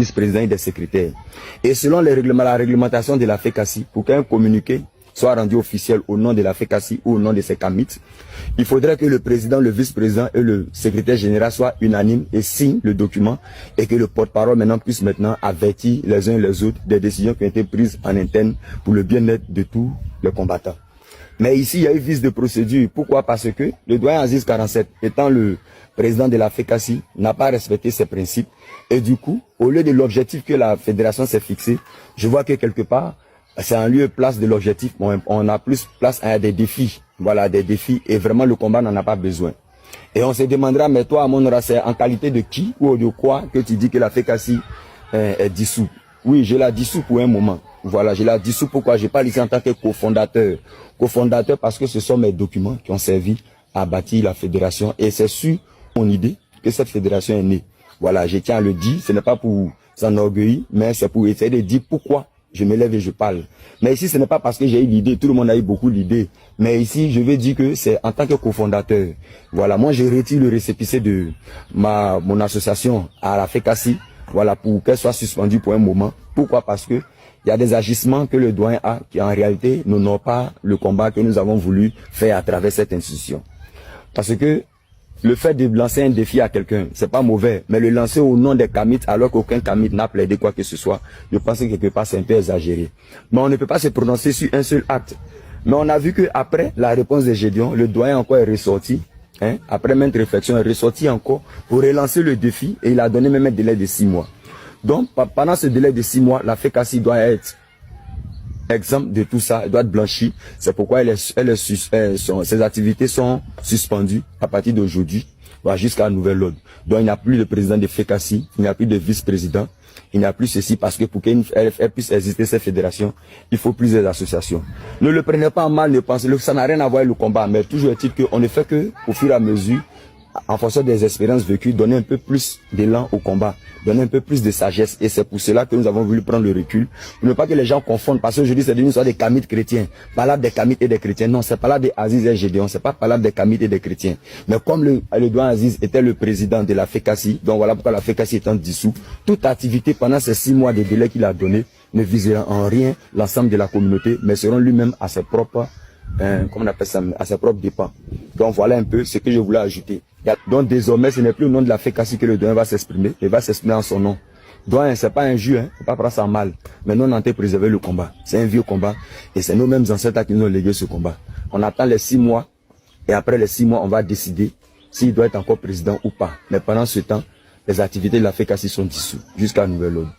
vice-président et des secrétaires. Et selon la réglementation de la FECACI, pour qu'un communiqué soit rendu officiel au nom de la FECACI ou au nom de ses CAMIT, il faudrait que le président, le vice-président et le secrétaire général soient unanimes et signent le document et que le porte-parole maintenant puisse avertir les uns et les autres des décisions qui ont été prises en interne pour le bien-être de tous les combattants. Mais ici, il y a eu vice de procédure. Pourquoi? Parce que le doyen Aziz 47, étant le président de la FECACI, n'a pas respecté ses principes. Et du coup, au lieu de l'objectif que la fédération s'est fixé, je vois que quelque part, c'est en lieu et place de l'objectif. On a plus place à des défis. Voilà, des défis. Et vraiment, le combat n'en a pas besoin. Et on se demandera, mais toi, Amonra, c'est en qualité de qui ou de quoi que tu dis que la FECACI est dissous? Oui, je la dissous pour un moment. Voilà, je la dissous. Pourquoi? Je parle ici en tant que cofondateur. Cofondateur parce que ce sont mes documents qui ont servi à bâtir la fédération. Et c'est sur mon idée que cette fédération est née. Voilà, je tiens à le dire. Ce n'est pas pour s'enorgueillir, mais c'est pour essayer de dire pourquoi je me lève et je parle. Mais ici, ce n'est pas parce que j'ai eu l'idée. Tout le monde a eu beaucoup d'idées. Mais ici, je veux dire que c'est en tant que cofondateur. Voilà, moi, je retire le récépissé de mon association à la FECACI. Voilà, pour qu'elle soit suspendue pour un moment. Pourquoi? Parce que il y a des agissements que le doyen a qui en réalité n'honorent pas le combat que nous avons voulu faire à travers cette institution. Parce que le fait de lancer un défi à quelqu'un, c'est pas mauvais, mais le lancer au nom des CAMIT alors qu'aucun CAMIT n'a plaidé quoi que ce soit, je pense que quelque part c'est un peu exagéré. Mais on ne peut pas se prononcer sur un seul acte. Mais on a vu que après la réponse de Gédéon, le doyen encore est ressorti. Après maintes réflexions, est ressorti encore pour relancer le défi et il a donné même un délai de 6 mois. Donc, pendant ce délai de 6 mois, la FECACI doit être exempte de tout ça, elle doit être blanchie. C'est pourquoi ses activités sont suspendues à partir d'aujourd'hui jusqu'à un nouvel ordre. Donc, il n'y a plus de président de FECACI, il n'y a plus de vice-président, il n'y a plus ceci parce que pour qu'elle puisse exister cette fédération, il faut plusieurs associations. Ne le prenez pas en mal, ne pensez, ça n'a rien à voir avec le combat, mais toujours est-il qu'on ne fait que, au fur et à mesure, en fonction des expériences vécues, donner un peu plus d'élan au combat, donner un peu plus de sagesse. Et c'est pour cela que nous avons voulu prendre le recul. Pour ne pas que les gens confondent, parce qu'aujourd'hui c'est devenu une sorte de CAMIT chrétien. Palabre des CAMIT et des chrétiens. Non, c'est palabre des Aziz et Gédéon. C'est pas palabre des CAMIT et des chrétiens. Mais comme le doyen Aziz était le président de la FECACI, donc voilà pourquoi la FECACI étant dissous, toute activité pendant ces 6 mois de délai qu'il a donné ne visera en rien l'ensemble de la communauté, mais seront lui-même à ses propres comment on appelle ça, à ses propres dépens. Donc voilà un peu ce que je voulais ajouter. Donc désormais, ce n'est plus au nom de la FECACI que le doyen va s'exprimer, il va s'exprimer en son nom. Doyen, c'est pas un jeu, faut pas prendre ça mal. Mais nous, on a préservé le combat. C'est un vieux combat. Et c'est nous-mêmes ancêtres qui nous ont légué ce combat. On attend les 6 mois. Et après les 6 mois, on va décider s'il doit être encore président ou pas. Mais pendant ce temps, les activités de la FECACI sont dissous jusqu'à un nouvel ordre.